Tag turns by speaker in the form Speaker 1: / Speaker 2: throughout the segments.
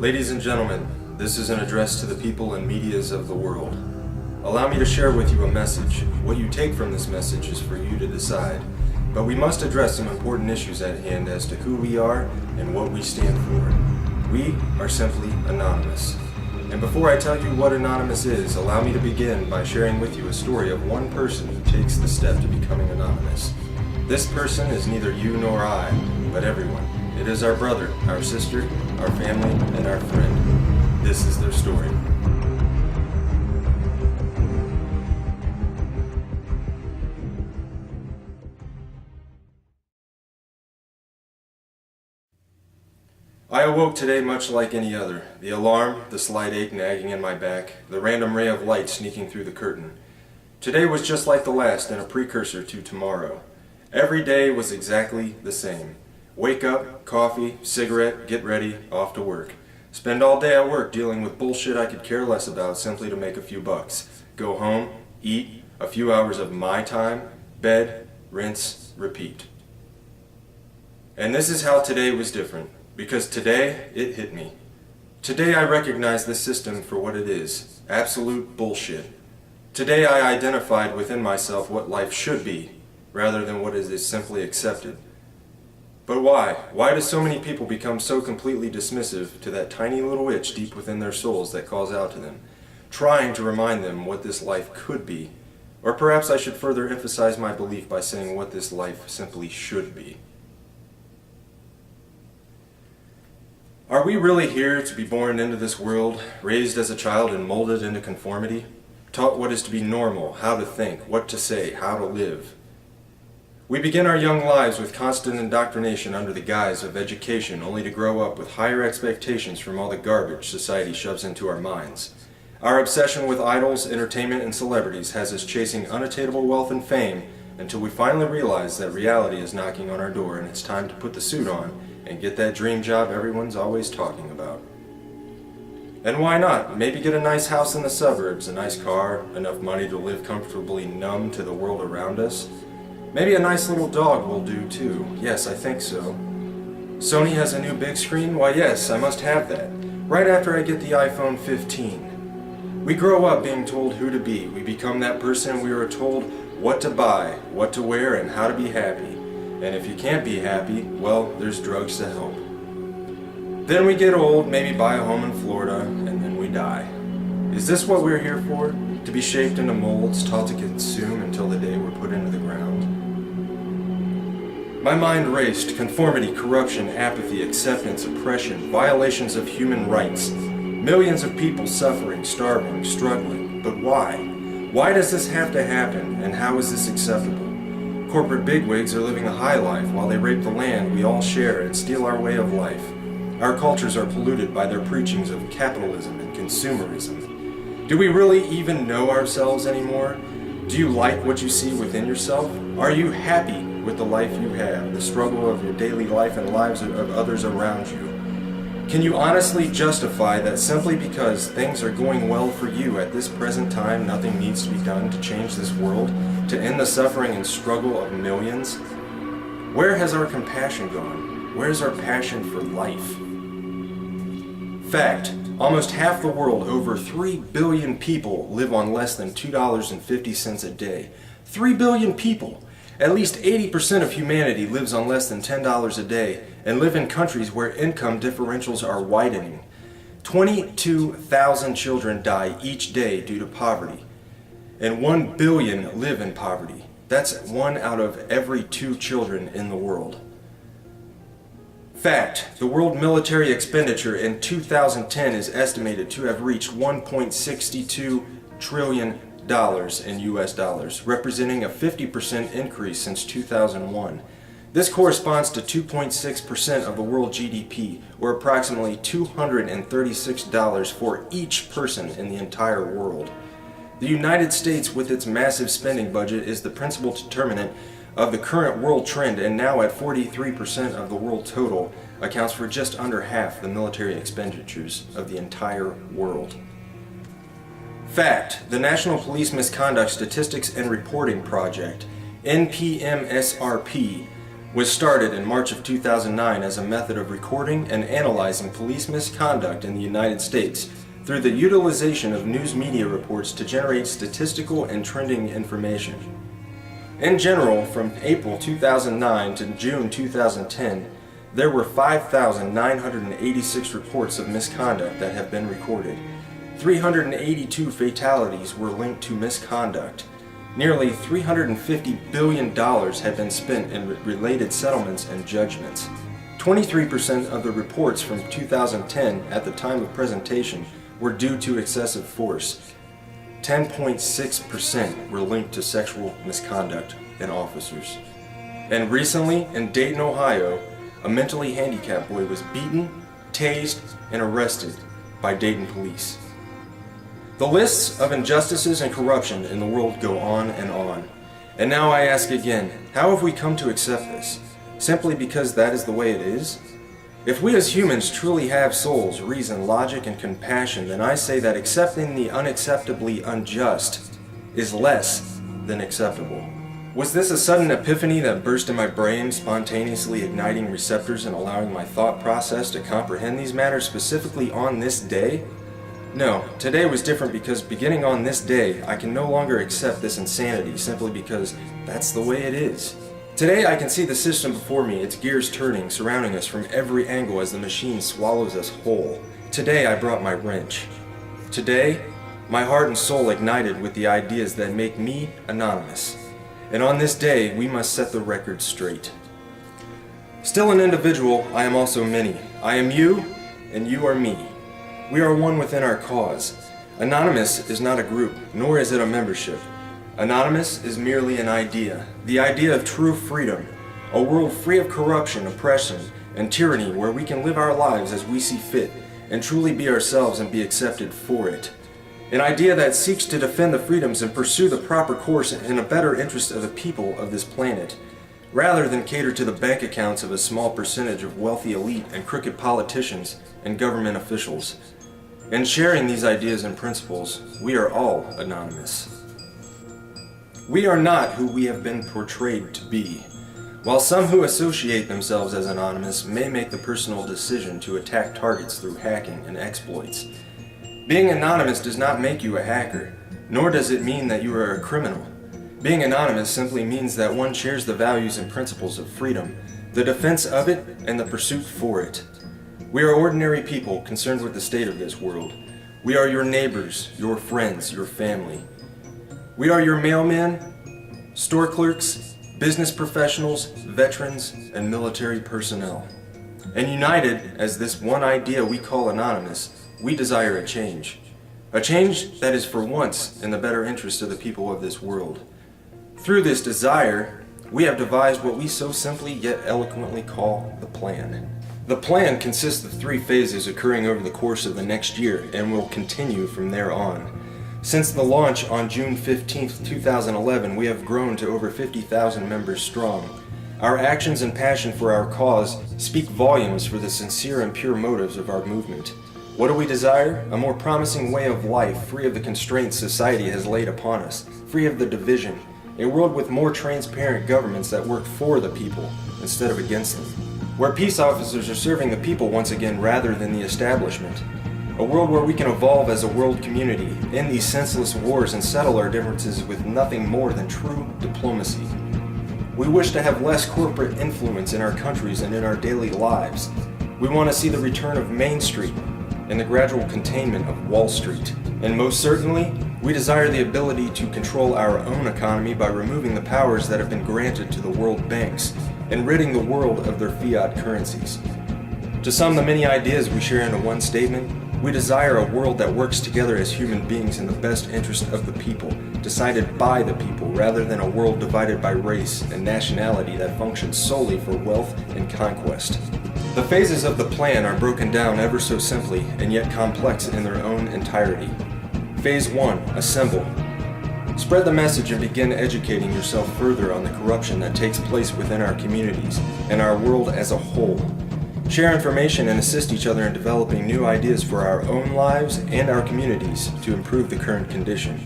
Speaker 1: Ladies and gentlemen, this is an address to the people and medias of the world. Allow me to share with you a message. What you take from this message is for you to decide. But we must address some important issues at hand as to who we are and what we stand for. We are simply anonymous. And before I tell you what anonymous is, allow me to begin by sharing with you a story of one person who takes the step to becoming anonymous. This person is neither you nor I, but everyone. It is our brother, our sister, our family, and our friend. This is their story. I awoke today much like any other. The alarm, the slight ache nagging in my back, the random ray of light sneaking through the curtain. Today was just like the last and a precursor to tomorrow. Every day was exactly the same. Wake up, coffee, cigarette, get ready, off to work. Spend all day at work dealing with bullshit I could care less about simply to make a few bucks. Go home, eat, a few hours of my time, bed, rinse, repeat. And this is how today was different. Because today, it hit me. Today I recognize this system for what it is. Absolute bullshit. Today I identified within myself what life should be, rather than what is simply accepted. But why? Why do so many people become so completely dismissive to that tiny little itch deep within their souls that calls out to them, trying to remind them what this life could be? Or perhaps I should further emphasize my belief by saying what this life simply should be. Are we really here to be born into this world, raised as a child and molded into conformity? Taught what is to be normal, how to think, what to say, how to live? We begin our young lives with constant indoctrination under the guise of education, only to grow up with higher expectations from all the garbage society shoves into our minds. Our obsession with idols, entertainment, and celebrities has us chasing unattainable wealth and fame until we finally realize that reality is knocking on our door and it's time to put the suit on and get that dream job everyone's always talking about. And why not? Maybe get a nice house in the suburbs, a nice car, enough money to live comfortably numb to the world around us. Maybe a nice little dog will do too. Yes, I think so. Sony has a new big screen? Why yes, I must have that. Right after I get the iPhone 15. We grow up being told who to be. We become that person we are told what to buy, what to wear, and how to be happy. And if you can't be happy, well, there's drugs to help. Then we get old, maybe buy a home in Florida, and then we die. Is this what we're here for? To be shaped into molds, taught to consume until the day we're put into the ground? My mind raced. Conformity, corruption, apathy, acceptance, oppression, violations of human rights. Millions of people suffering, starving, struggling. But why? Why does this have to happen, and how is this acceptable? Corporate bigwigs are living a high life while they rape the land we all share and steal our way of life. Our cultures are polluted by their preachings of capitalism and consumerism. Do we really even know ourselves anymore? Do you like what you see within yourself? Are you happy with the life you have, the struggle of your daily life and lives of others around you? Can you honestly justify that simply because things are going well for you at this present time, nothing needs to be done to change this world, to end the suffering and struggle of millions? Where has our compassion gone? Where's our passion for life? Fact, almost half the world, over 3 billion people, live on less than $2.50 a day. 3 billion people! At least 80% of humanity lives on less than $10 a day and live in countries where income differentials are widening. 22,000 children die each day due to poverty, and 1 billion live in poverty. That's 1 out of every 2 children in the world. Fact, the world military expenditure in 2010 is estimated to have reached $1.62 trillion in US dollars, representing a 50% increase since 2001. This corresponds to 2.6% of the world GDP, or approximately $236 for each person in the entire world. The United States, with its massive spending budget, is the principal determinant of the current world trend, and now at 43% of the world total, accounts for just under half the military expenditures of the entire world. Fact, the National Police Misconduct Statistics and Reporting Project, NPMSRP, was started in March of 2009 as a method of recording and analyzing police misconduct in the United States through the utilization of news media reports to generate statistical and trending information. In general, from April 2009 to June 2010, there were 5,986 reports of misconduct that have been recorded. 382 fatalities were linked to misconduct. Nearly $350 billion had been spent in related settlements and judgments. 23% of the reports from 2010 at the time of presentation were due to excessive force. 10.6% were linked to sexual misconduct in officers. And recently, in Dayton, Ohio, a mentally handicapped boy was beaten, tased, and arrested by Dayton police. The lists of injustices and corruption in the world go on and on. And now I ask again, how have we come to accept this? Simply because that is the way it is? If we as humans truly have souls, reason, logic, and compassion, then I say that accepting the unacceptably unjust is less than acceptable. Was this a sudden epiphany that burst in my brain, spontaneously igniting receptors and allowing my thought process to comprehend these matters specifically on this day? No, today was different because beginning on this day, I can no longer accept this insanity simply because that's the way it is. Today I can see the system before me, its gears turning, surrounding us from every angle as the machine swallows us whole. Today I brought my wrench. Today, my heart and soul ignited with the ideas that make me anonymous. And on this day, we must set the record straight. Still an individual, I am also many. I am you, and you are me. We are one within our cause. Anonymous is not a group, nor is it a membership. Anonymous is merely an idea, the idea of true freedom, a world free of corruption, oppression, and tyranny where we can live our lives as we see fit and truly be ourselves and be accepted for it. An idea that seeks to defend the freedoms and pursue the proper course in a better interest of the people of this planet, rather than cater to the bank accounts of a small percentage of wealthy elite and crooked politicians and government officials. In sharing these ideas and principles, we are all anonymous. We are not who we have been portrayed to be. While some who associate themselves as anonymous may make the personal decision to attack targets through hacking and exploits, being anonymous does not make you a hacker, nor does it mean that you are a criminal. Being anonymous simply means that one shares the values and principles of freedom, the defense of it, and the pursuit for it. We are ordinary people concerned with the state of this world. We are your neighbors, your friends, your family. We are your mailmen, store clerks, business professionals, veterans, and military personnel. And united as this one idea we call anonymous, we desire a change. A change that is for once in the better interest of the people of this world. Through this desire, we have devised what we so simply yet eloquently call the plan. The plan consists of 3 phases occurring over the course of the next year and will continue from there on. Since the launch on June 15, 2011, we have grown to over 50,000 members strong. Our actions and passion for our cause speak volumes for the sincere and pure motives of our movement. What do we desire? A more promising way of life, free of the constraints society has laid upon us, free of the division, a world with more transparent governments that work for the people instead of against them, where peace officers are serving the people once again rather than the establishment, a world where we can evolve as a world community, end these senseless wars and settle our differences with nothing more than true diplomacy. We wish to have less corporate influence in our countries and in our daily lives. We want to see the return of Main Street and the gradual containment of Wall Street. And most certainly, we desire the ability to control our own economy by removing the powers that have been granted to the world banks and ridding the world of their fiat currencies. To sum the many ideas we share into one statement, we desire a world that works together as human beings in the best interest of the people, decided by the people, rather than a world divided by race and nationality that functions solely for wealth and conquest. The phases of the plan are broken down ever so simply and yet complex in their own entirety. Phase 1. Assemble. Spread the message and begin educating yourself further on the corruption that takes place within our communities and our world as a whole. Share information and assist each other in developing new ideas for our own lives and our communities to improve the current condition.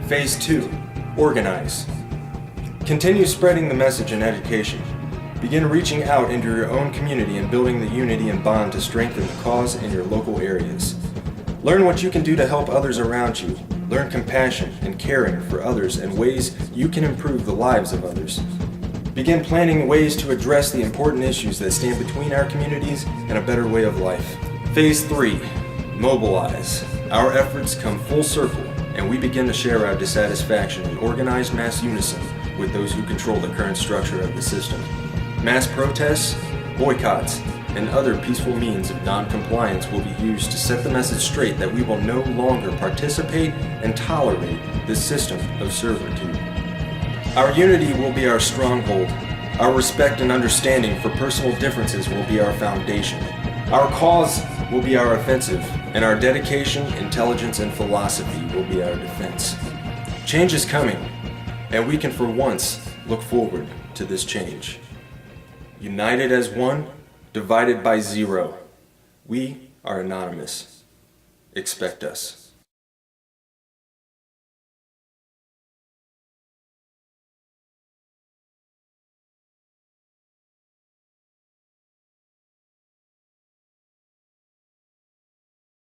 Speaker 1: Phase 2. Organize. Continue spreading the message and education. Begin reaching out into your own community and building the unity and bond to strengthen the cause in your local areas. Learn what you can do to help others around you. Learn compassion and caring for others and ways you can improve the lives of others. Begin planning ways to address the important issues that stand between our communities and a better way of life. Phase 3. Mobilize. Our efforts come full circle, and we begin to share our dissatisfaction in organized mass unison with those who control the current structure of the system. Mass protests, boycotts, and other peaceful means of non-compliance will be used to set the message straight that we will no longer participate and tolerate this system of servitude. Our unity will be our stronghold. Our respect and understanding for personal differences will be our foundation. Our cause will be our offensive, and our dedication, intelligence, and philosophy will be our defense. Change is coming, and we can for once look forward to this change. United as one, divided by zero. We are anonymous. Expect us.